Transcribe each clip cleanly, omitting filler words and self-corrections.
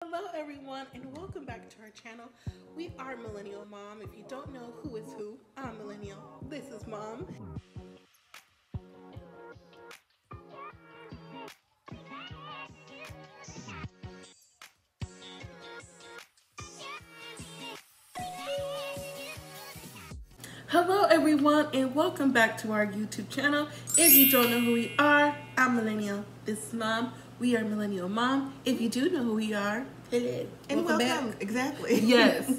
Hello everyone and welcome back to our channel. We are Millennial Mom. If you don't know who is who, I'm Millennial. This is Mom. Hello everyone and welcome back to our YouTube channel. If you don't know who we are, I'm Millennial. This is Mom. We are Millennial Mom. If you do know who we are, hello and welcome. Back. Exactly. Yes.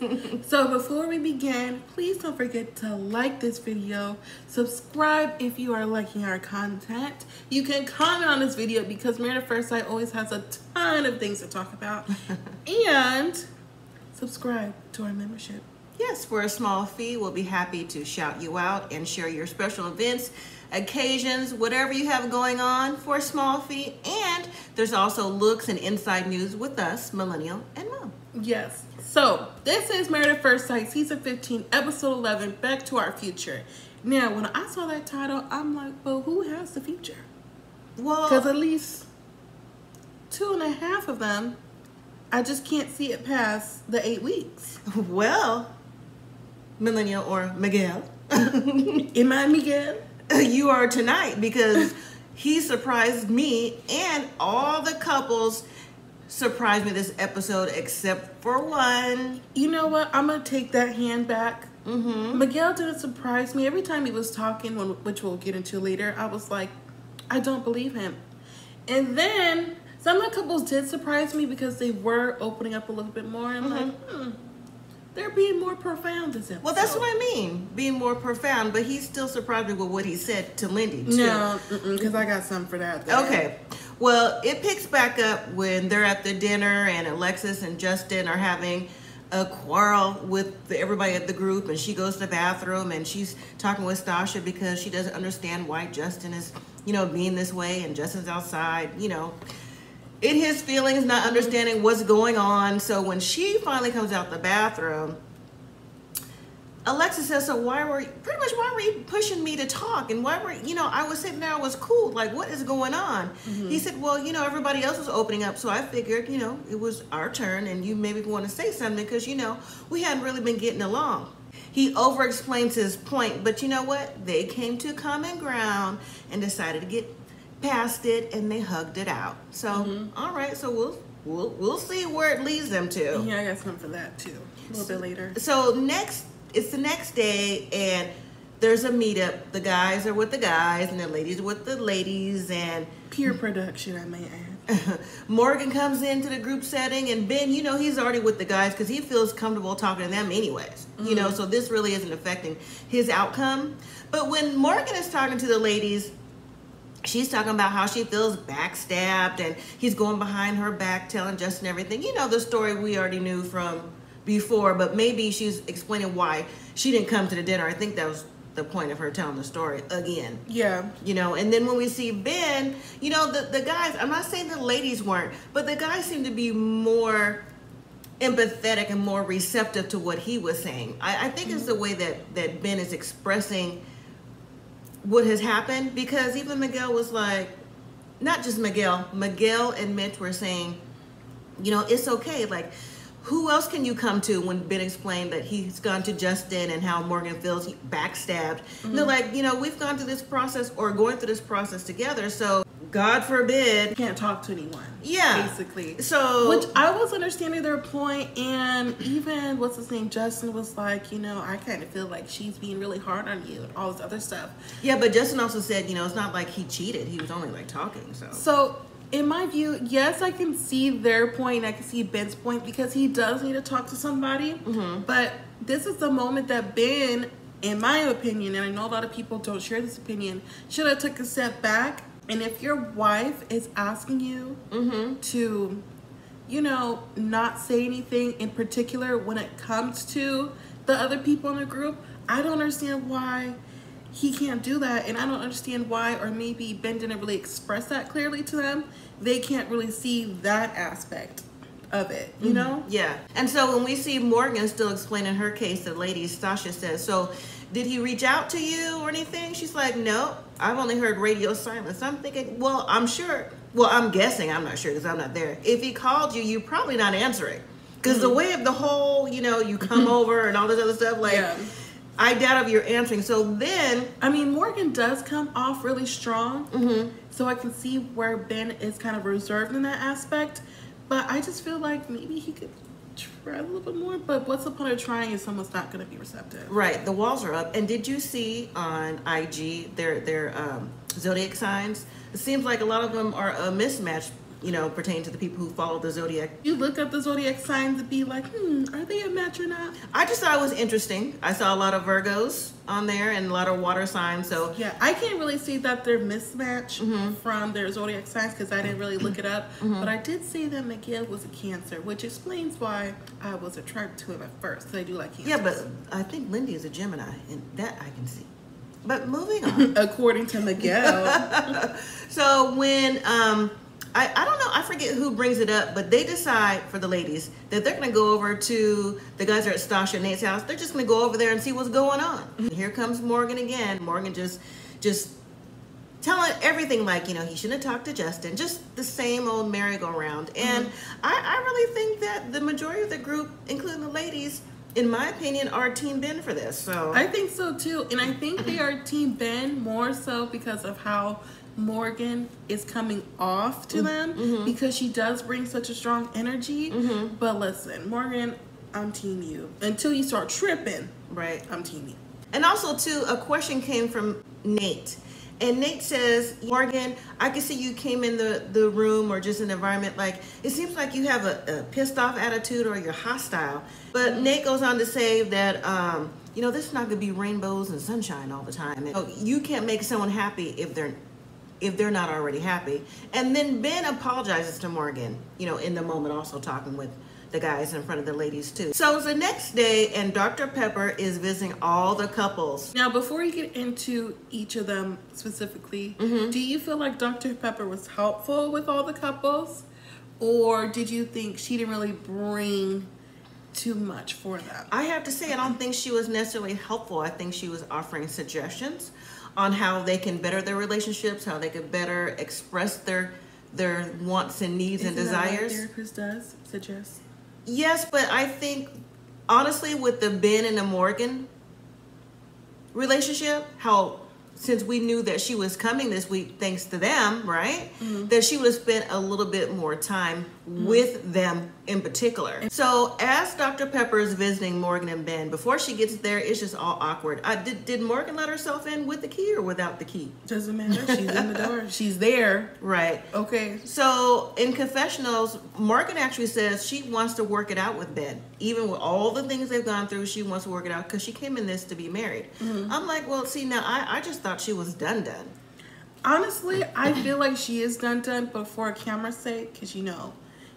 So before we begin, please don't forget to like this video, subscribe if you are liking our content. You can comment on this video because Married at First Sight always has a ton of things to talk about. And subscribe to our membership. Yes, for a small fee, we'll be happy to shout you out and share your special events, occasions, whatever you have going on for a small fee. And there's also looks and inside news with us, Millennial and Mom. Yes. So this is Married at First Sight, season 15, episode 11, Back to Our Future. Now, when I saw that title, I'm like, well, who has the future? Well, because at least 2.5 of them, I just can't see it past the 8 weeks. Well, Millennial or Miguel. Am I Miguel? You are tonight because he surprised me and all the couples surprised me this episode except for one. You know what? I'm going to take that hand back. Miguel didn't surprise me. Every time he was talking, which we'll get into later, I was like, I don't believe him. And then some of the couples did surprise me because they were opening up a little bit more. I'm like, they're being more profound this episode. Well, that's what I mean, being more profound. But he still surprised me with what he said to Lindy, too. No, because I got something for that. Okay. Well, it picks back up when they're at the dinner and Alexis and Justin are having a quarrel with everybody at the group, and she goes to the bathroom and she's talking with Stasha because she doesn't understand why Justin is, being this way, and Justin's outside, in his feelings, not understanding what's going on. So when she finally comes out the bathroom, Alexis says, so why were you pushing me to talk? And why were, I was sitting there, I was cool. Like, what is going on? He said, well, everybody else was opening up. So I figured, it was our turn and you maybe want to say something because, we hadn't really been getting along. He over-explains his point, but you know what? They came to common ground and decided to get past it, and they hugged it out. So, all right, so we'll see where it leads them to. Yeah, I got something for that too. A little bit later. So it's the next day, and there's a meetup. The guys are with the guys, and the ladies are with the ladies, and peer production, I may add. Morgan comes into the group setting, and Ben, he's already with the guys because he feels comfortable talking to them anyways. So this really isn't affecting his outcome. But when Morgan is talking to the ladies, she's talking about how she feels backstabbed and he's going behind her back telling Justin everything. The story we already knew from before, but maybe she's explaining why she didn't come to the dinner. I think that was the point of her telling the story again. Yeah. And then when we see Ben, the guys, I'm not saying the ladies weren't, but the guys seem to be more empathetic and more receptive to what he was saying. I think it's the way that Ben is expressing what has happened, because even Miguel was like, not just Miguel and Mitch were saying, it's okay. Like, who else can you come to when Ben explained that he's gone to Justin and how Morgan feels he backstabbed? They're like, we've gone through this process or going through this process together. So God forbid. You can't talk to anyone. Yeah. Basically. So. Which I was understanding their point, and even, what's his name, Justin was like, I kind of feel like she's being really hard on you and all this other stuff. Yeah, but Justin also said, it's not like he cheated. He was only talking, So, in my view, yes, I can see their point. I can see Ben's point because he does need to talk to somebody. But this is the moment that Ben, in my opinion, and I know a lot of people don't share this opinion, should have took a step back. And if your wife is asking you to, not say anything in particular when it comes to the other people in the group, I don't understand why he can't do that. And I don't understand why, or maybe Ben didn't really express that clearly to them. They can't really see that aspect of it, Yeah. And so when we see Morgan still explaining her case to the ladies, Stasha says, so did he reach out to you or anything? She's like, no, I've only heard radio silence. I'm thinking, well, I'm sure well, I'm guessing, I'm not sure because I'm not there. If he called you, you're probably not answering. Because the way of the whole, you come over and all this other stuff, like, yeah. I doubt if you're answering. So then, I mean, Morgan does come off really strong. So I can see where Ben is kind of reserved in that aspect. But I just feel like maybe he could try a little bit more. But what's the point of trying if someone's not going to be receptive? Right. The walls are up. And did you see on IG their zodiac signs? It seems like a lot of them are a mismatch, pertaining to the people who follow the zodiac. You look up the zodiac signs and be like, are they a match or not? I just thought it was interesting. I saw a lot of Virgos on there and a lot of water signs. So yeah, I can't really see that they're mismatched from their zodiac signs because I didn't really look it up. But I did see that Miguel was a Cancer, which explains why I was attracted to him at first. Because I do like Cancer. Yeah, but I think Lindy is a Gemini, and that I can see. But moving on. According to Miguel. So when I don't know, I forget who brings it up, but they decide for the ladies that they're going to go over to the guys are at Stasha and Nate's house. They're just going to go over there and see what's going on. Here comes Morgan again. Morgan just telling everything like, he shouldn't have talked to Justin. Just the same old merry-go-round. And I really think that the majority of the group, including the ladies, in my opinion, are Team Ben for this. So I think so too. And I think they are Team Ben more so because of how Morgan is coming off to them because she does bring such a strong energy. But listen, Morgan, I'm Team you. Until you start tripping, right? I'm Team you. And also, too, a question came from Nate. And Nate says, Morgan, I can see you came in the room or just an environment like, it seems like you have a pissed off attitude or you're hostile. But Nate goes on to say that, this is not going to be rainbows and sunshine all the time. And, you can't make someone happy if they're not already happy. And then Ben apologizes to Morgan, in the moment, also talking with the guys in front of the ladies too. So it's the next day and Dr. Pepper is visiting all the couples. Now, before you get into each of them specifically, do you feel like Dr. Pepper was helpful with all the couples? Or did you think she didn't really bring too much for them? I have to say, I don't think she was necessarily helpful. I think she was offering suggestions on how they can better their relationships, how they could better express their wants and needs and desires. That what a therapist does suggest? Yes, but I think honestly with the Ben and the Morgan relationship, how since we knew that she was coming this week thanks to them, right? That she would have spent a little bit more time with them in particular. So as Dr. Pepper is visiting Morgan and Ben, before she gets there, it's just all awkward. Did Morgan let herself in with the key or without the key? Doesn't matter. She's in the door. She's there. Right. Okay. So in confessionals, Morgan actually says she wants to work it out with Ben. Even with all the things they've gone through, she wants to work it out because she came in this to be married. I'm like, well, see, now I just thought she was done. Honestly, I feel like she is done, but for a camera's sake, because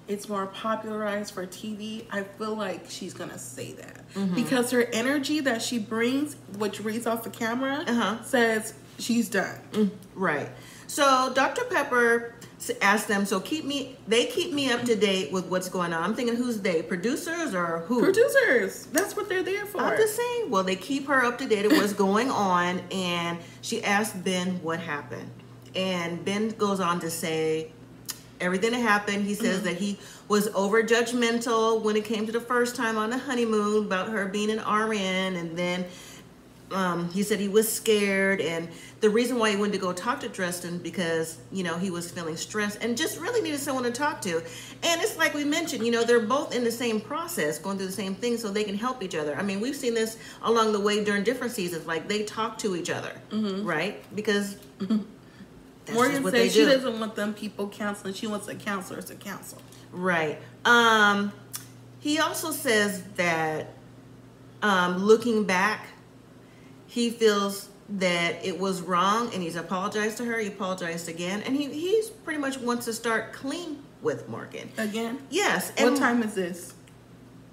it's more popularized for TV, I feel like she's gonna say that because her energy that she brings, which reads off the camera, says she's done. Right. So Dr. Pepper asked them, they keep me up to date with what's going on. I'm thinking, who's they? Producers or who? Producers. That's what they're there for. I'm just saying, well, they keep her up to date with what's going on, and she asked Ben what happened. And Ben goes on to say everything that happened. He says that he was over judgmental when it came to the first time on the honeymoon about her being an RN, and then he said he was scared, and the reason why he went to go talk to Justin because he was feeling stressed and just really needed someone to talk to. And it's like we mentioned, they're both in the same process, going through the same thing, so they can help each other. I mean, we've seen this along the way during different seasons, like they talk to each other, right? Because that's Morgan what says they she do. doesn't want them people counseling. She wants a counselor to counsel. Right. He also says that looking back, he feels that it was wrong and he's apologized to her. He apologized again. And he's pretty much wants to start clean with Morgan. Again? Yes. And what time is this?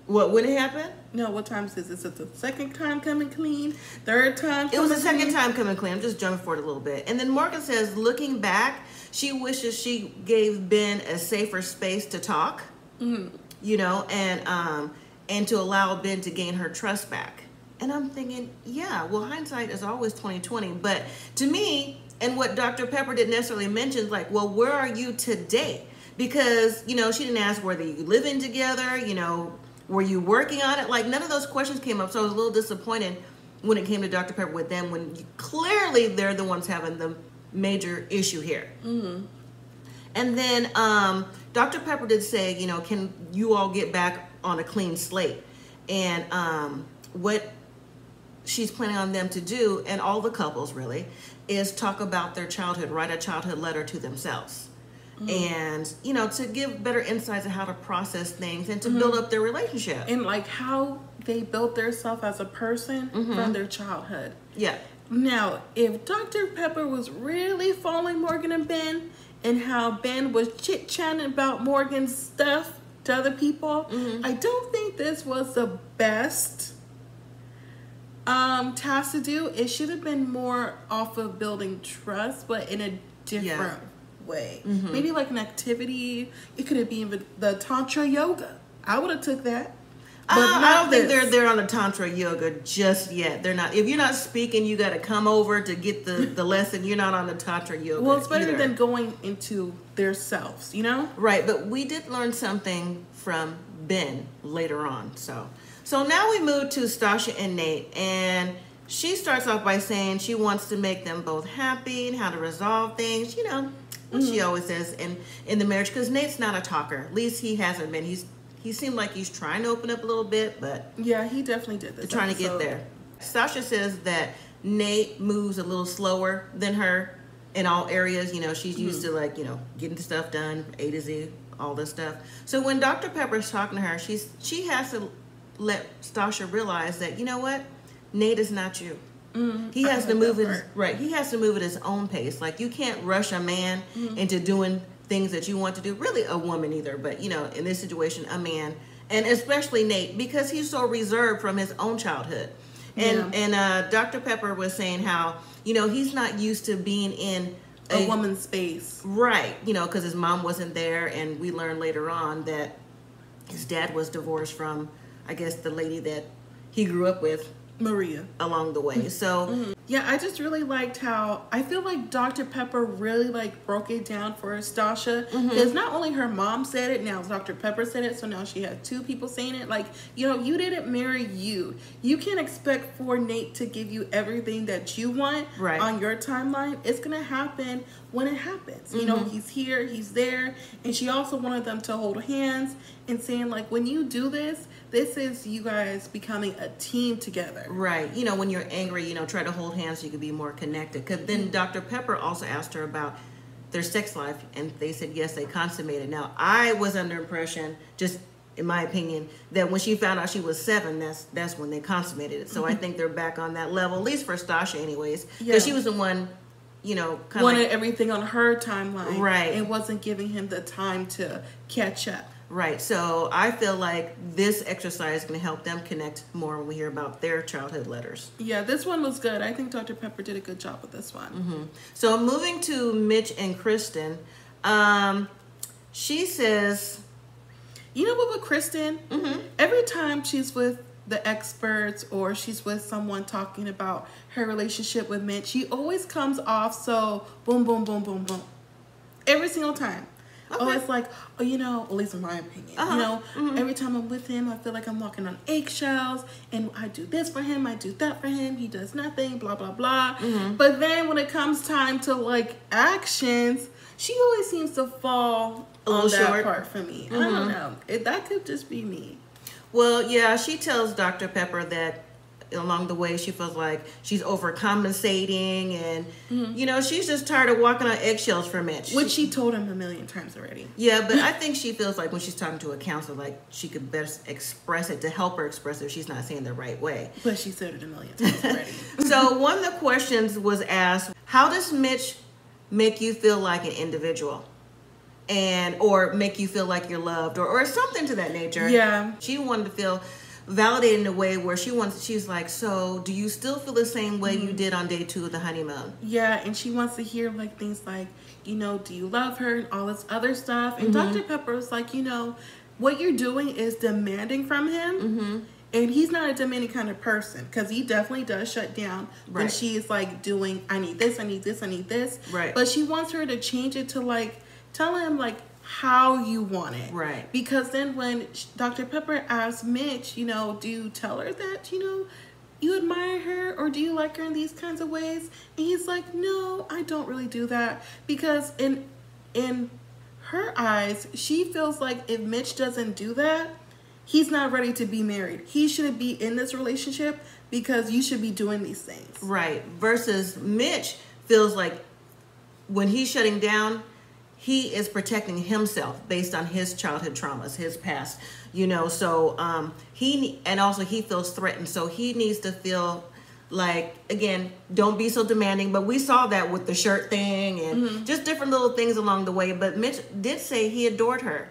What, when it happened? No, what time is this? Is it the second time coming clean? Third time coming clean? It was the second time coming clean. I'm just jumping forward a little bit. And then Morgan says, looking back, she wishes she gave Ben a safer space to talk, and to allow Ben to gain her trust back. And I'm thinking, yeah, well, hindsight is always 20/20. But to me, And what Dr. Pepper didn't necessarily mention is like, well, where are you today? Because, you know, she didn't ask whether you living together, you know, were you working on it? Like, none of those questions came up. So I was a little disappointed when it came to Dr. Pepper with them, when clearly they're the ones having the major issue here. Mm-hmm. And then Dr. Pepper did say, you know, can you all get back on a clean slate? And what she's planning on them to do, and all the couples really, is talk about their childhood, write a childhood letter to themselves. And, you know, to give better insights on how to process things and to build up their relationship. And like how they built themselves as a person from their childhood. Yeah. Now, if Dr. Pepper was really following Morgan and Ben, and how Ben was chit-chatting about Morgan's stuff to other people, I don't think this was the best task to do. It should have been more off of building trust, but in a different way. Maybe like an activity. It could have been the Tantra yoga. I would have took that. But I don't think they're on the Tantra yoga just yet. They're not. If you're not speaking, you got to come over to get the lesson. You're not on the Tantra yoga. Well, it's better either. than going into their selves, you know? Right, but we did learn something from Ben later on. So now we move to Stasha and Nate, and she starts off by saying she wants to make them both happy and how to resolve things. You know, what she always says in the marriage, because Nate's not a talker. At least he hasn't been. He seemed like he's trying to open up a little bit, but yeah, he definitely did this. Trying to get there. Stasha says that Nate moves a little slower than her in all areas. You know, she's used to, like, you know, getting stuff done, A to Z, all this stuff. So when Dr. Pepper's talking to her, she has to let Stasha realize that, you know what, Nate is not you. He has to move it right. He has to move at his own pace. Like, you can't rush a man into doing things that you want to do. Really, a woman either, but, you know, in this situation, a man, and especially Nate, because he's so reserved from his own childhood. And Dr. Pepper was saying how, you know, he's not used to being in a woman's space, right? You know, because his mom wasn't there, and we learned later on that his dad was divorced from, I guess, the lady that he grew up with, Maria, along the way. So yeah, I just really liked how I feel like Dr. Pepper really like broke it down for Stasha, because not only her mom said it, now Dr. Pepper said it, so now she has two people saying it. Like, you know, you didn't marry you. You can't expect for Nate to give you everything that you want on your timeline. It's gonna happen when it happens. You know, he's here, he's there, and she also wanted them to hold hands and saying, like, when you do this is you guys becoming a team together. Right. You know, when you're angry, you know, try to hold hands so you can be more connected. Because then Dr. Pepper also asked her about their sex life, and they said, yes, they consummated. Now, I was under impression, just in my opinion, that when she found out she was 7, that's when they consummated it. So I think they're back on that level, at least for Stasha anyways. Because she was the one, you know, kind of wanted everything on her timeline. Right. And wasn't giving him the time to catch up. Right. So I feel like this exercise is going to help them connect more when we hear about their childhood letters. Yeah, this one was good. I think Dr. Pepper did a good job with this one. So moving to Mitch and Kristen, she says, you know what, with Kristen, every time she's with the experts or she's with someone talking about her relationship with Mitch, she always comes off so boom, boom, boom, boom, boom. Every single time. Oh, it's like, oh, you know, at least in my opinion, you know, every time I'm with him, I feel like I'm walking on eggshells, and I do this for him, I do that for him, he does nothing, blah, blah, blah. But then when it comes time to, like, actions, she always seems to fall on that part for me. I don't know. That could just be me. Well, yeah, she tells Dr. Pepper that along the way she feels like she's overcompensating, and you know, she's just tired of walking on eggshells for Mitch, which she told him a million times already. Yeah, but I think she feels like when she's talking to a counselor, like she could best express it to help her express it. She's not saying the right way, but she said it a million times already. So one of the questions was asked, how does Mitch make you feel like an individual, and or make you feel like you're loved, or something to that nature? Yeah, she wanted to feel validated in a way where she's like, so do you still feel the same way you did on day 2 of the honeymoon? Yeah, and she wants to hear like things like, you know, do you love her, and all this other stuff. And Dr. Pepper was like, you know, what you're doing is demanding from him, And he's not a demanding kind of person, because he definitely does shut down when Right. she's like doing, I need this, I need this, I need this. Right. But she wants her to change it to like, tell him like how you want it. Right. Because then when Dr. Pepper asks Mitch, you know, do you tell her that, you know, you admire her, or do you like her in these kinds of ways? And he's like, no, I don't really do that. Because in her eyes, she feels like if Mitch doesn't do that, he's not ready to be married. He shouldn't be in this relationship because you should be doing these things. Right. Versus Mitch feels like when he's shutting down, he is protecting himself based on his childhood traumas, his past, you know. So also he feels threatened. So he needs to feel like, again, don't be so demanding. But we saw that with the shirt thing and just different little things along the way. But Mitch did say he adored her.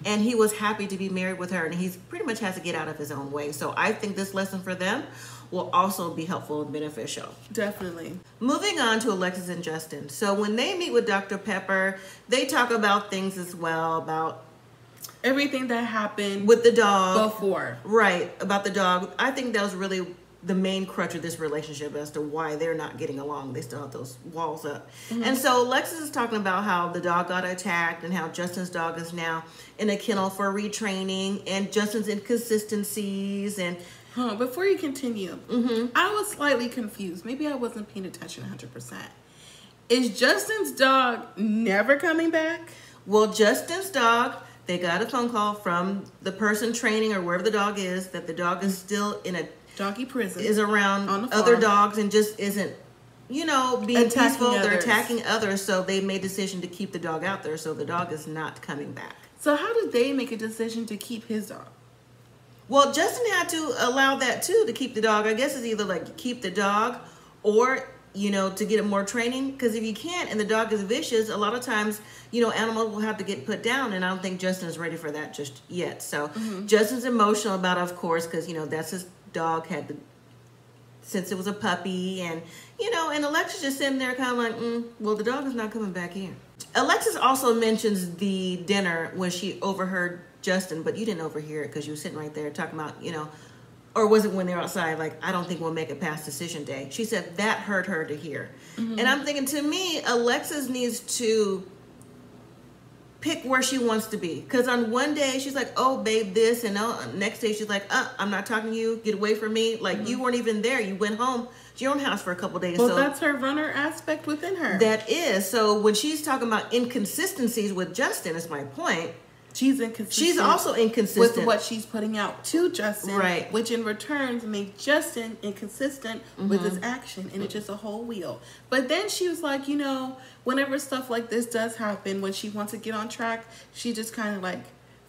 And he was happy to be married with her, and he pretty much has to get out of his own way. So I think this lesson for them will also be helpful and beneficial. Definitely. Moving on to Alexis and Justin. So when they meet with Dr. Pepper, they talk about things as well, about Everything that happened with the dog. before. Right, about the dog. I think that was really the main crutch of this relationship as to why they're not getting along. They still have those walls up. And so Alexis is talking about how the dog got attacked and how Justin's dog is now in a kennel for retraining, and Justin's inconsistencies. And Before you continue, I was slightly confused. Maybe I wasn't paying attention 100%. Is Justin's dog never coming back? well, Justin's dog, they got a phone call from the person training or wherever the dog is, that the dog is still in a Doggy prison. is around On the other farm. dogs and just isn't, you know, being Attacking peaceful. They're others. attacking others, so they made a decision to keep the dog out there. So the dog is not coming back. So how did they make a decision to keep his dog? Well, Justin had to allow that too, to keep the dog. I guess it's either like keep the dog or, you know, to get it more training. Because if you can't and the dog is vicious, a lot of times, you know, animals will have to get put down. And I don't think Justin is ready for that just yet. So Justin's emotional about it, of course, because, you know, that's his dog, since it was a puppy. And, you know, and Alexis just sitting there kind of like, well, the dog is not coming back here. Alexis also mentions the dinner when she overheard Justin, but you didn't overhear it because you were sitting right there talking about, you know, or was it when they were outside, like, I don't think we'll make it past decision day. She said that hurt her to hear. And I'm thinking, to me, Alexis needs to pick where she wants to be. Because on one day, she's like, oh, babe, this. And next day, she's like, I'm not talking to you. Get away from me. Like, you weren't even there. You went home to your own house for a couple days. Well, so that's her runner aspect within her. that is. So when she's talking about inconsistencies with Justin, is my point. She's inconsistent. She's also inconsistent with what she's putting out to Justin, Right. which in return made Justin inconsistent with his action, and it's just a whole wheel. But then she was like, you know, whenever stuff like this does happen, when she wants to get on track, she just kind of like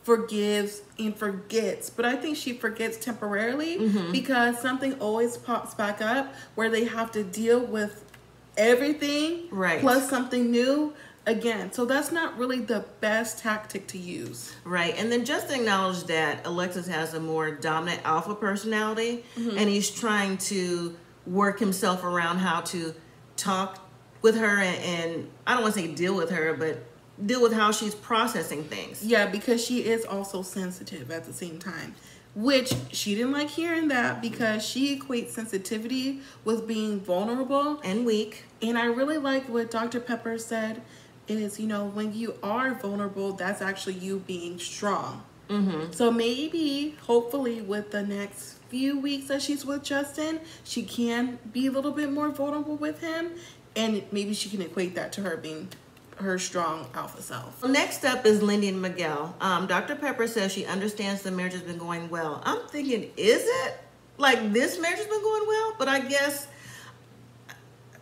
forgives and forgets. But I think she forgets temporarily because something always pops back up where they have to deal with everything Right. plus something new again. So that's not really the best tactic to use. Right. And then just acknowledge that Alexis has a more dominant alpha personality, and he's trying to work himself around how to talk with her and I don't want to say deal with her, but deal with how she's processing things. Yeah, because she is also sensitive at the same time, which she didn't like hearing that because she equates sensitivity with being vulnerable. And weak. And I really like what Dr. Pepper said is, you know, when you are vulnerable, that's actually you being strong. So maybe, hopefully, with the next few weeks that she's with Justin, she can be a little bit more vulnerable with him, and maybe she can equate that to her being her strong alpha self. Next up is Lindy and Miguel. Dr. Pepper says she understands the marriage has been going well. I'm thinking, is it? Like, this marriage has been going well? But I guess,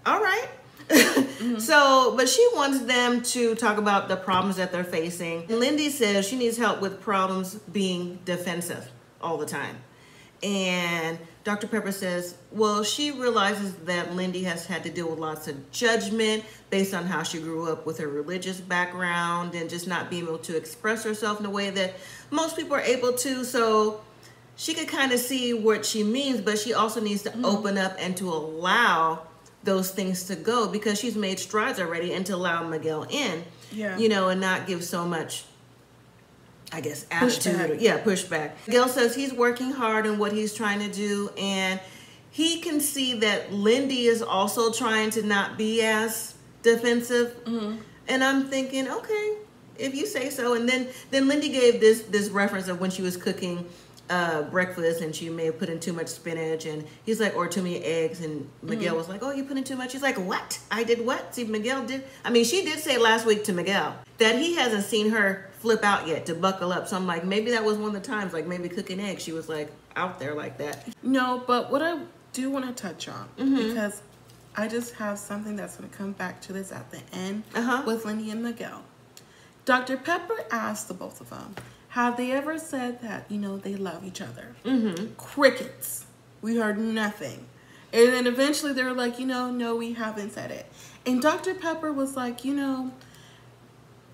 all right. So, but she wants them to talk about the problems that they're facing. Lindy says she needs help with problems being defensive all the time. And Dr. Pepper says, well, she realizes that Lindy has had to deal with lots of judgment based on how she grew up with her religious background and just not being able to express herself in a way that most people are able to. So she could kind of see what she means, but she also needs to open up and to allow those things to go because she's made strides already, and to allow Miguel in, Yeah. you know, and not give so much I guess, attitude. Pushback. Miguel says he's working hard on what he's trying to do, and he can see that Lindy is also trying to not be as defensive. And I'm thinking, okay, if you say so. And then Lindy gave this reference of when she was cooking breakfast, and she may have put in too much spinach, and he's like, or too many eggs, and Miguel was like, oh, you put in too much. He's like, what? I did what? See, Miguel did. I mean, she did say last week to Miguel that he hasn't seen her flip out yet, to buckle up. So I'm like, maybe that was one of the times, like maybe cooking eggs, she was like out there like that. No, but what I do want to touch on, because I just have something that's going to come back to this at the end with Lindy and Miguel. Dr. Pepper asked the both of them, have they ever said that, you know, they love each other? Crickets. We heard nothing. And then eventually they were like, you know, no, we haven't said it. And Dr. Pepper was like, you know,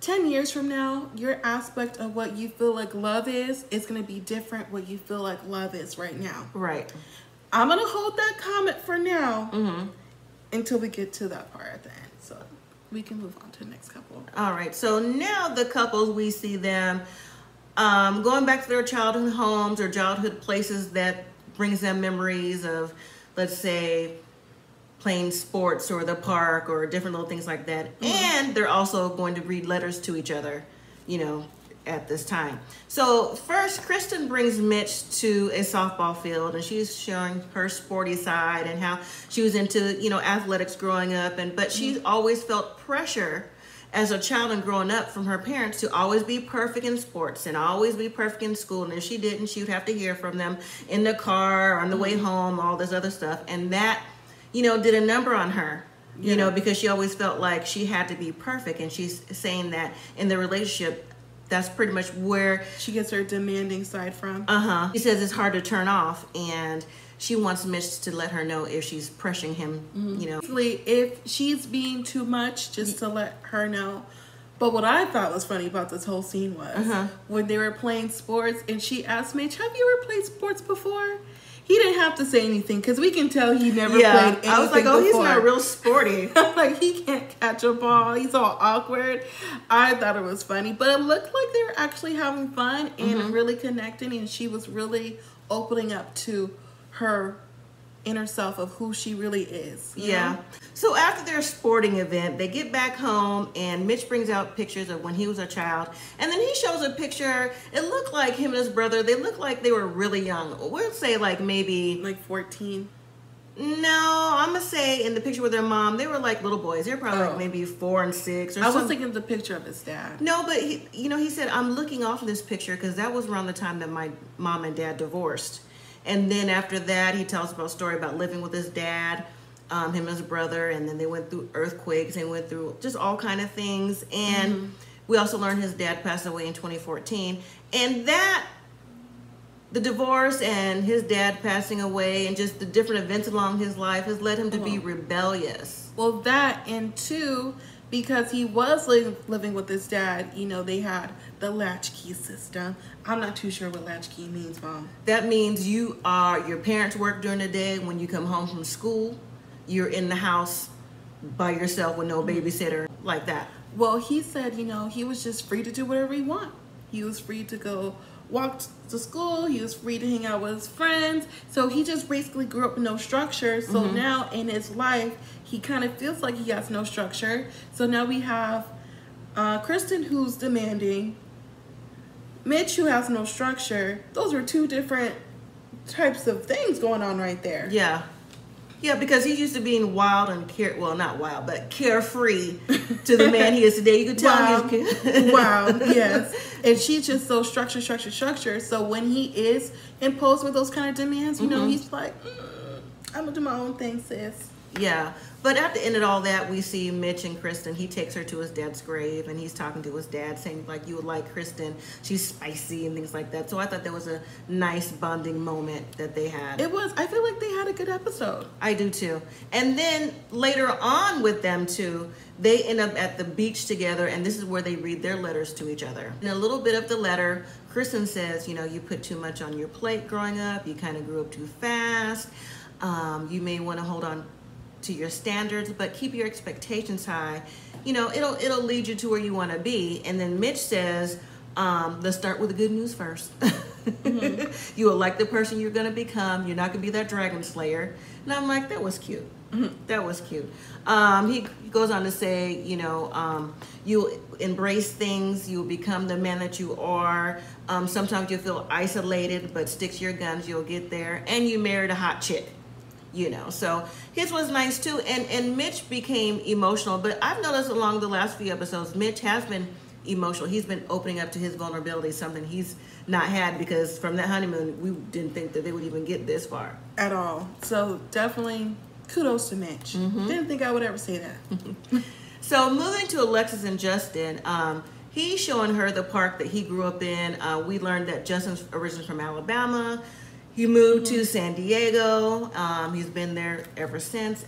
10 years from now, your aspect of what you feel like love is going to be different what you feel like love is right now. Right. I'm going to hold that comment for now until we get to that part at the end. So we can move on to the next couple. All right. So now the couples, we see them going back to their childhood homes or childhood places that brings them memories of, let's say, playing sports or the park or different little things like that. And they're also going to read letters to each other, you know, at this time. So first, Kristen brings Mitch to a softball field, and she's showing her sporty side and how she was into, you know, athletics growing up, but she's always felt pressure as a child and growing up from her parents to always be perfect in sports and always be perfect in school. And if she didn't, she would have to hear from them in the car, on the way home, all this other stuff. And that, you know, did a number on her, you know, because she always felt like she had to be perfect. And she's saying that in the relationship, that's pretty much where she gets her demanding side from. She says it's hard to turn off, and she wants Mitch to let her know if she's pressuring him, you know. If she's being too much, just to let her know. But what I thought was funny about this whole scene was when they were playing sports, and she asked Mitch, have you ever played sports before? He didn't have to say anything because we can tell he never played anything. I was like, oh, before. He's not real sporty. Like, he can't catch a ball. He's all awkward. I thought it was funny. But it looked like they were actually having fun and really connecting. And she was really opening up to her inner self of who she really is. You know? So after their sporting event, they get back home, and Mitch brings out pictures of when he was a child, and then he shows a picture. It looked like him and his brother, they looked like they were really young. We'll say like maybe like 14. No, I'm gonna say in the picture with their mom, they were like little boys. They were probably like maybe 4 and 6 or something. I was thinking of the picture of his dad. No, but he said, I'm looking off of this picture because that was around the time that my mom and dad divorced. And then after that, he tells about a story about living with his dad, him and his brother, and then they went through earthquakes, they went through just all kind of things. And we also learned his dad passed away in 2014. And that, the divorce and his dad passing away and just the different events along his life has led him to be rebellious. Well, that, and two, because he was living with his dad, you know, they had the latchkey system. I'm not too sure what latchkey means, Mom. That means your parents work during the day. When you come home from school, you're in the house by yourself with no babysitter, like that. Well, he said, you know, he was just free to do whatever he want. He was free to go walk to school. He was free to hang out with his friends. So he just basically grew up with no structure. So now in his life, he kind of feels like he has no structure. So now we have Kristen, who's demanding, Mitch, who has no structure. Those are two different types of things going on right there. Yeah, because he's used to being wild and not wild, but carefree to the man he is today. You could tell he's wild, yes. And she's just so structured. So when he is imposed with those kind of demands, you know, he's like, I'm gonna do my own thing, sis. Yeah. But at the end of all that, we see Mitch and Kristen. He takes her to his dad's grave, and he's talking to his dad, saying, like, you would like Kristen. She's spicy and things like that. So I thought that was a nice bonding moment that they had. It was. I feel like they had a good episode. I do, too. And then later on with them, too, they end up at the beach together, and this is where they read their letters to each other. In a little bit of the letter, Kristen says, you know, you put too much on your plate growing up. You kind of grew up too fast. You may want to hold on to your standards, but keep your expectations high. You know, it'll lead you to where you want to be. And then Mitch says, Let's start with the good news first. You will like the person you're going to become. You're not going to be that dragon slayer. And I'm like, that was cute. That was cute. He goes on to say, you know, you'll embrace things. You'll become the man that you are. Sometimes you'll feel isolated, but stick to your guns. You'll get there. And you married a hot chick. You know, so his was nice too. And Mitch became emotional. But I've noticed along the last few episodes, Mitch has been emotional. He's been opening up to his vulnerability, something he's not had, because from that honeymoon, we didn't think that they would even get this far. At all. So definitely kudos to Mitch. Didn't think I would ever say that. So moving to Alexis and Justin, he's showing her the park that he grew up in. We learned that Justin's originally from Alabama. He moved to San Diego. He's been there ever since.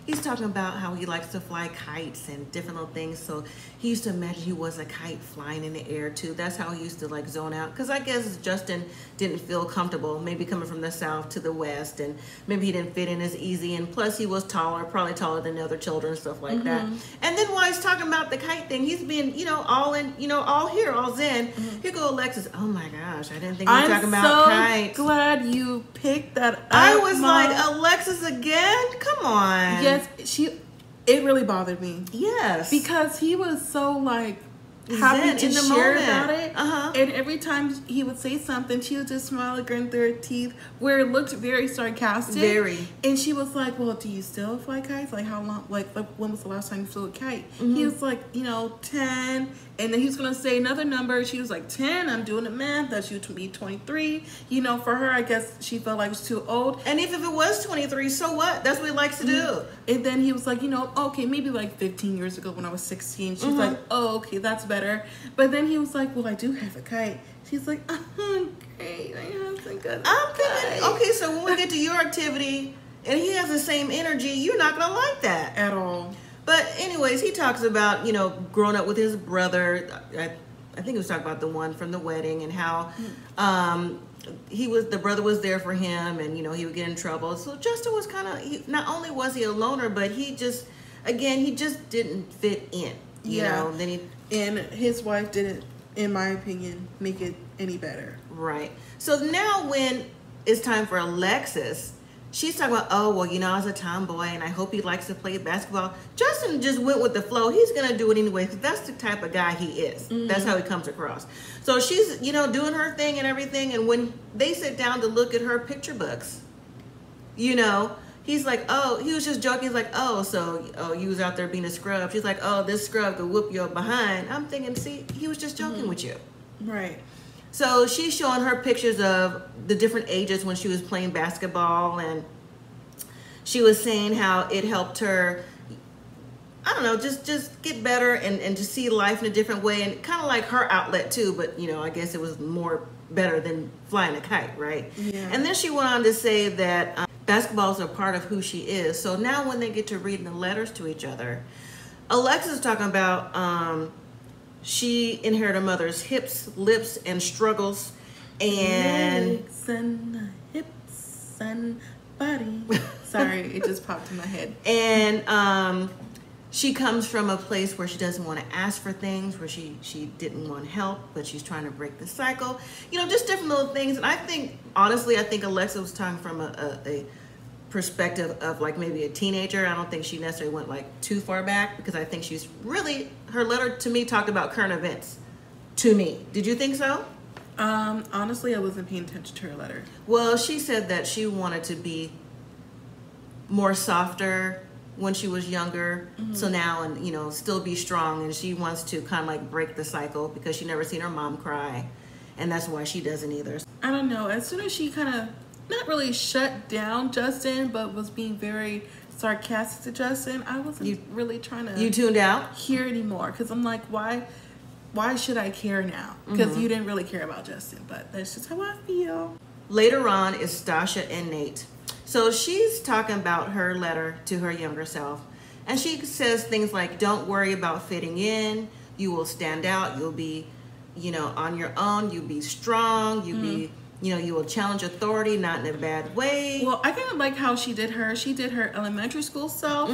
He's talking about how he likes to fly kites and different little things. So he used to imagine he was a kite flying in the air too. That's how he used to like zone out. Because I guess Justin didn't feel comfortable, maybe coming from the south to the west, and maybe he didn't fit in as easy. And plus he was taller, probably taller than the other children, stuff like that. And then while he's talking about the kite thing, he's being, you know, all in, you know, all here, all zen. Here go Alexis. Oh my gosh, I didn't think we were talking about kites. I'm so glad you picked that up. I was like, Alexis again? Come on. Yes, it really bothered me. Yes. Because he was so like happy to share about it. And every time he would say something, she would just smile and grin through her teeth, where it looked very sarcastic. Very. And she was like, well, do you still fly kites? Like, how long? Like when was the last time you flew a kite? He was like, you know, 10. And then he was going to say another number. She was like, 10. I'm doing the math. That she would be 23. You know, for her, I guess she felt like it was too old. And if it was 23, so what? That's what he likes to do. And then he was like, you know, okay, maybe like 15 years ago when I was 16. She's like, oh, okay, that's better. But then he was like, well, I do have a kite. She's like, oh, great. I have a good I'm thinking, okay, so when we get to your activity and he has the same energy, you're not going to like that. At all. But anyways, he talks about, you know, growing up with his brother. I think he was talking about the one from the wedding, and how the brother was there for him, and, you know, he would get in trouble. So Justin was kind of, not only was he a loner, but he just didn't fit in. You know, then and his wife didn't, in my opinion, make it any better. Right. So now when it's time for Alexis, she's talking about, oh, well, you know, I was a tomboy and I hope he likes to play basketball. Justin just went with the flow. He's going to do it anyway, because that's the type of guy he is. That's how he comes across. So she's, you know, doing her thing and everything. And when they sit down to look at her picture books, you know, he's like, oh, he was just joking. He's like, oh, you was out there being a scrub. She's like, oh, this scrub could whoop your behind. I'm thinking, see, he was just joking with you. Right. So she's showing her pictures of the different ages when she was playing basketball, and she was saying how it helped her, I don't know, just get better and just see life in a different way, and kind of like her outlet too, but, you know, I guess it was more better than flying a kite, right? Yeah. And then she went on to say that basketball is a part of who she is. So now when they get to reading the letters to each other, Alexis is talking about she inherited her mother's hips, lips, and struggles, and legs and hips and body. Sorry, it just popped in my head. And she comes from a place where she doesn't want to ask for things, where she didn't want help, but she's trying to break the cycle. You know, just different little things. And I think, honestly, Alexis was talking from a perspective of like maybe a teenager. I don't think she necessarily went like too far back, because I think she's really, her letter to me talked about current events to me. Did you think so? Honestly, I wasn't paying attention to her letter. Well, she said that she wanted to be more softer when she was younger, so now, and, you know, still be strong, and she wants to kind of like break the cycle because she never seen her mom cry, and that's why she doesn't either. I don't know, as soon as she kind of not really shut down Justin, but was being very sarcastic to Justin, I wasn't really trying to tuned out hear anymore, because I'm like, why should I care now? Because you didn't really care about Justin, but that's just how I feel. Later on is Stasha and Nate. So she's talking about her letter to her younger self, and she says things like, don't worry about fitting in, you will stand out, you'll be, you know, on your own, you'll be strong, you'll be, you know, you will challenge authority, not in a bad way. Well, I kind of like how she did her elementary school self,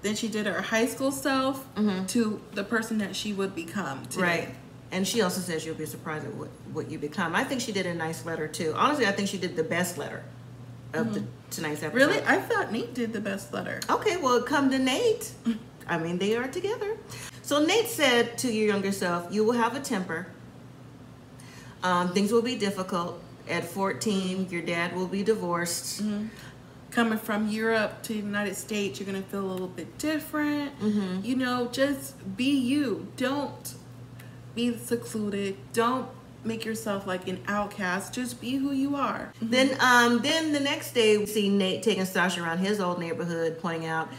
then she did her high school self to the person that she would become today. Right. And she also says you'll be surprised at what you become. I think she did a nice letter too. Honestly, I think she did the best letter of tonight's episode. Really? I thought Nate did the best letter. Okay, well, come to Nate. I mean, they are together. So Nate said to your younger self, you will have a temper. Things will be difficult. At 14, your dad will be divorced. Coming from Europe to the United States, you're going to feel a little bit different. You know, just be you. Don't be secluded. Don't make yourself like an outcast. Just be who you are. Then the next day, we see Nate taking Stasha around his old neighborhood, pointing out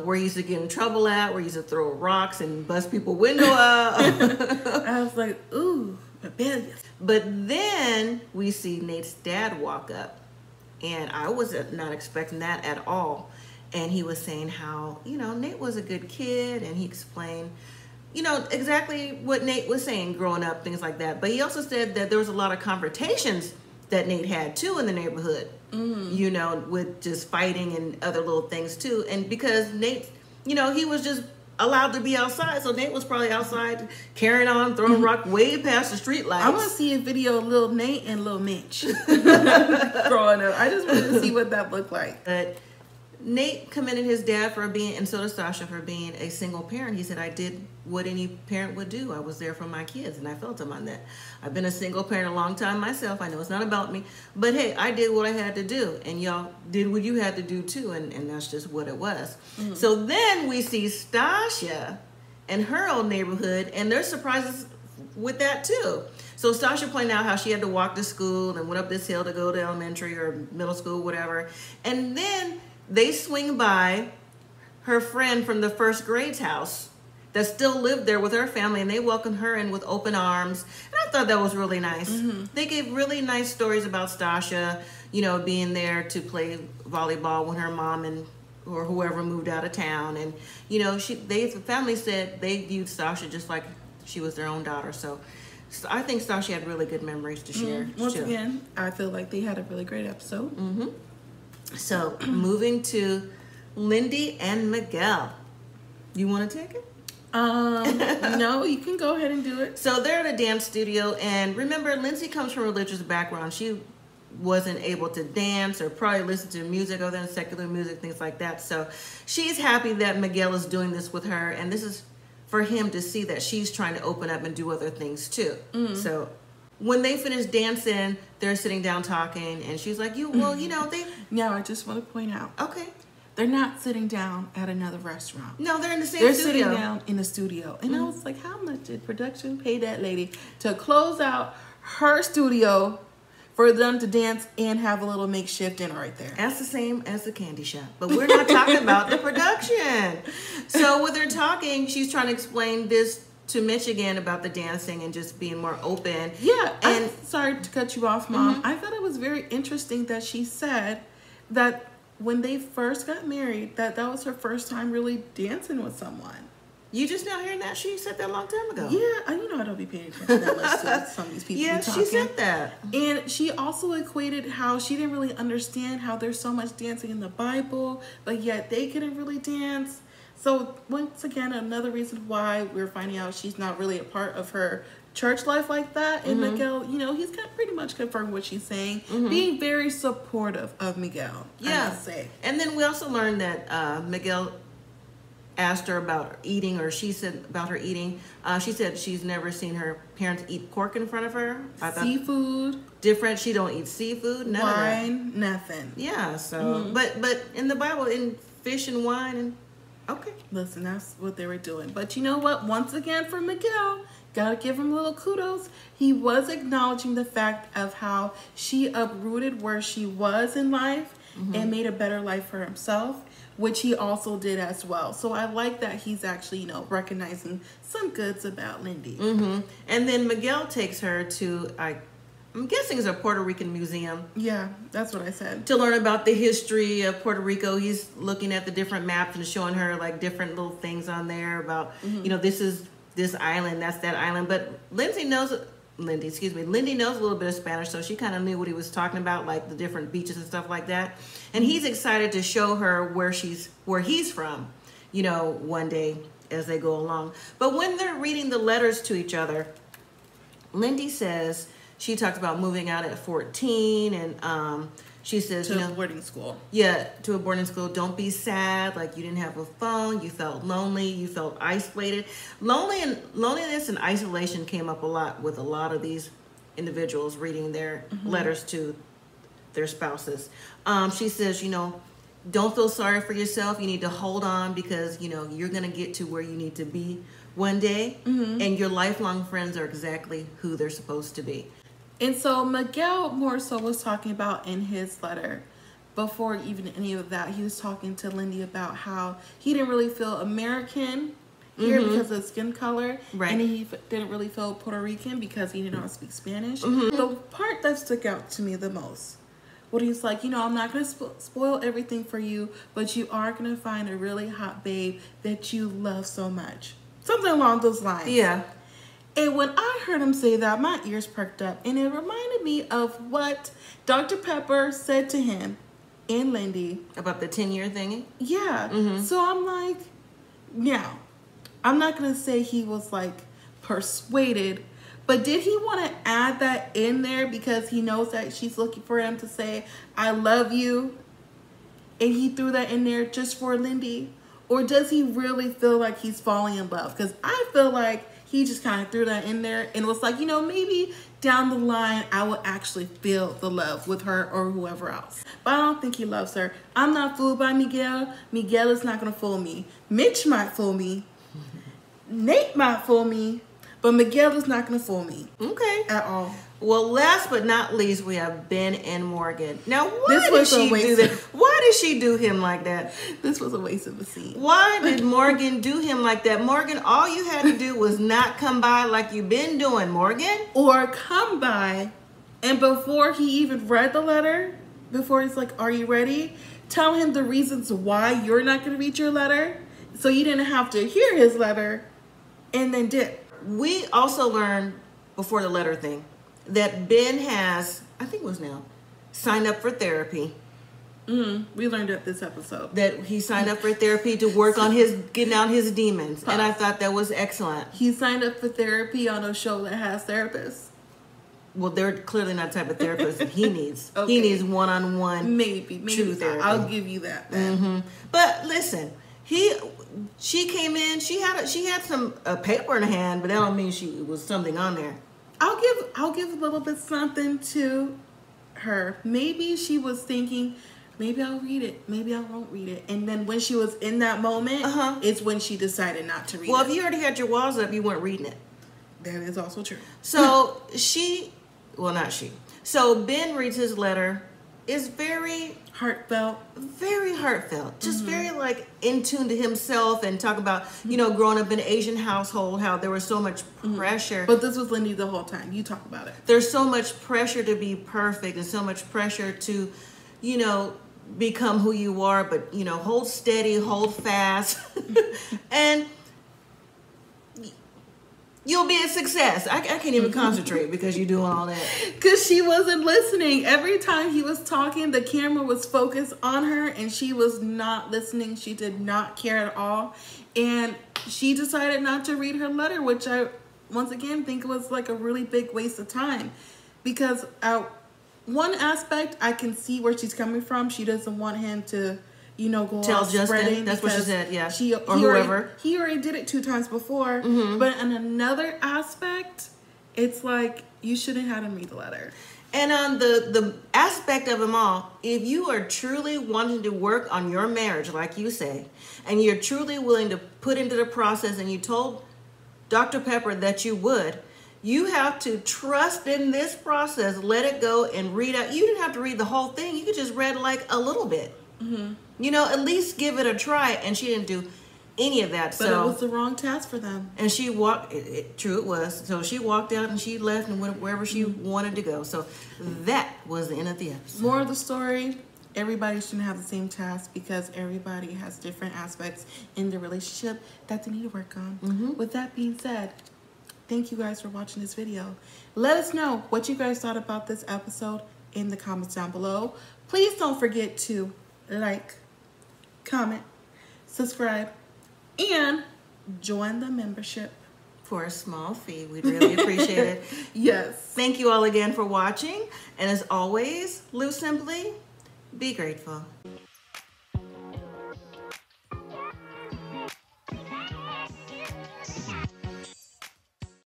where he used to get in trouble at, where he used to throw rocks and bust people's window up. I was like, ooh, rebellious. But then we see Nate's dad walk up, and I was not expecting that at all. And he was saying how, you know, Nate was a good kid, and he explained, you know, exactly what Nate was saying growing up, things like that. But he also said that there was a lot of confrontations that Nate had too in the neighborhood, you know, with just fighting and other little things too. And because Nate, you know, he was just allowed to be outside, so Nate was probably outside carrying on, throwing rock way past the street lights. I want to see a video of Lil Nate and Lil Mitch growing up. I just wanted to see what that looked like. But Nate commended his dad for being, and so did Stasha, for being a single parent. He said, I did what any parent would do. I was there for my kids, and I felt him on that. I've been a single parent a long time myself. I know it's not about me, but hey, I did what I had to do, and y'all did what you had to do too, and that's just what it was. So then we see Stasha and her old neighborhood, and there's surprises with that too. So Stasha pointed out how she had to walk to school and went up this hill to go to elementary or middle school, whatever, and then they swing by her friend from the first grade's house that still lived there with her family, and they welcomed her in with open arms. And I thought that was really nice. They gave really nice stories about Stasha, you know, being there to play volleyball when her mom and or whoever moved out of town. And, you know, the family said they viewed Stasha just like she was their own daughter. So I think Stasha had really good memories to share. Once again, I feel like they had a really great episode. So moving to Lindy and Miguel. You want to take it? No, you can go ahead and do it. So they're at a dance studio, and remember, Lindsay comes from a religious background. She wasn't able to dance or probably listen to music other than secular music, things like that. So she's happy that Miguel is doing this with her, and this is for him to see that she's trying to open up and do other things too. So when they finish dancing, they're sitting down talking, and she's like, Now, I just want to point out. Okay. They're not sitting down at another restaurant. No, they're in the same studio. studio. They're sitting down in the studio. And I was like, how much did production pay that lady to close out her studio for them to dance and have a little makeshift dinner right there? That's the same as the candy shop. But we're not talking about the production. So when they're talking, she's trying to explain this to Mitch again about the dancing and just being more open. Yeah, and I'm sorry to cut you off, Mom. I thought it was very interesting that she said that when they first got married, that was her first time really dancing with someone. You just now hearing that? She said that a long time ago. Yeah, I don't be paying attention that much to some of these people. Yeah, she said that. And she also equated how she didn't really understand how there's so much dancing in the Bible, but yet they couldn't really dance. So once again, another reason why we're finding out she's not really a part of her church life like that. And Miguel, he's pretty much confirmed what she's saying, being very supportive of Miguel. Yeah. I must say. And then we also learned that Miguel asked her about eating, or she said about her eating. She said she's never seen her parents eat pork in front of her. Seafood. Different. She don't eat seafood. None wine. Of that. Nothing. Yeah. So, but in the Bible, in fish and wine and. Okay. Listen, that's what they were doing. But you know what? Once again, for Miguel, gotta give him a little kudos. He was acknowledging the fact of how she uprooted where she was in life and made a better life for himself, which he also did as well. So I like that he's actually, recognizing some goods about Lindy. And then Miguel takes her to, I'm guessing it's a Puerto Rican museum. Yeah, that's what I said. To learn about the history of Puerto Rico. He's looking at the different maps and showing her like different little things on there about, this is this island, that's that island. But Lindy knows a little bit of Spanish, so she kind of knew what he was talking about, like the different beaches and stuff like that. And he's excited to show her where he's from, one day as they go along. But when they're reading the letters to each other, Lindy says she talked about moving out at 14, and she says, to a boarding school. Yeah, to a boarding school. Don't be sad. Like, you didn't have a phone. You felt lonely. You felt isolated. Loneliness and isolation came up a lot with a lot of these individuals reading their letters to their spouses. She says, don't feel sorry for yourself. You need to hold on because, you're going to get to where you need to be one day. And your lifelong friends are exactly who they're supposed to be. And so Miguel more so was talking about in his letter, before even any of that, he was talking to Lindy about how he didn't really feel American here because of skin color. Right. And he didn't really feel Puerto Rican because he did not speak Spanish. The part that stuck out to me the most, what he's like, I'm not going to spoil everything for you, but you are going to find a really hot babe that you love so much. Something along those lines. Yeah. And when I heard him say that, my ears perked up. And it reminded me of what Dr. Pepper said to him and Lindy. About the 10-year thingy? Yeah. So I'm like, now, I'm not going to say he was like persuaded, but did he want to add that in there because he knows that she's looking for him to say, I love you? And he threw that in there just for Lindy? Or does he really feel like he's falling in love? Because I feel like he just kind of threw that in there and was like, maybe down the line I will actually feel the love with her or whoever else. But I don't think he loves her. I'm not fooled by Miguel. Miguel is not going to fool me. Mitch might fool me. Nate might fool me. But Miguel is not going to fool me. Okay. At all. Well, last but not least, we have Ben and Morgan. Now, why did she do him like that? This was a waste of a scene. Why did Morgan do him like that? Morgan, all you had to do was not come by like you've been doing, Morgan. Or come by, and before he even read the letter, before he's like, are you ready? Tell him the reasons why you're not going to read your letter, so you didn't have to hear his letter, and then dip. We also learned, before the letter thing, that Ben has, I think it was now, signed up for therapy. We learned it this episode. That he signed up for therapy to work on getting out his demons. And I thought that was excellent. He signed up for therapy on a show that has therapists. Well, they're clearly not the type of therapist that he needs. Okay. He needs one-on-one maybe true therapy. I'll give you that then. But listen, she came in, she had some paper in her hand, but that don't mean it was something on there. I'll give a little bit something to her. Maybe she was thinking, maybe I'll read it, maybe I won't read it. And then when she was in that moment, it's when she decided not to read it. Well, if you already had your walls up, you weren't reading it. That is also true. So So Ben reads his letter. It's very heartfelt, just very like in tune to himself, and talk about growing up in an Asian household, how there was so much pressure. But this was Lindy the whole time. You talk about it. There's so much pressure to be perfect, and so much pressure to become who you are, but hold steady, hold fast, and you'll be a success. I can't even concentrate because you're doing all that. Because she wasn't listening. Every time he was talking, the camera was focused on her, and she was not listening. She did not care at all. And she decided not to read her letter, which I, once again, think was like a really big waste of time. Because one aspect, I can see where she's coming from. She doesn't want him to... go tell out Justin. spreading. That's what she said. Yeah, or whoever. He already did it 2 times before. But in another aspect, it's like you shouldn't have him read the letter. And on the aspect of them all, if you are truly wanting to work on your marriage, like you say, and you're truly willing to put into the process, and you told Dr. Pepper that you would, you have to trust in this process. Let it go and read out. You didn't have to read the whole thing. You could just read like a little bit. At least give it a try. And she didn't do any of that. But it was the wrong task for them. And she walked, true it was. So she walked out and she left and went wherever she wanted to go. So that was the end of the episode. More of the story, everybody shouldn't have the same task because everybody has different aspects in the relationship that they need to work on. With that being said, thank you guys for watching this video. Let us know what you guys thought about this episode in the comments down below. Please don't forget to like, comment, subscribe, and join the membership. For a small fee. We'd really appreciate it. Yes. Thank you all again for watching. And as always, live simply, be grateful.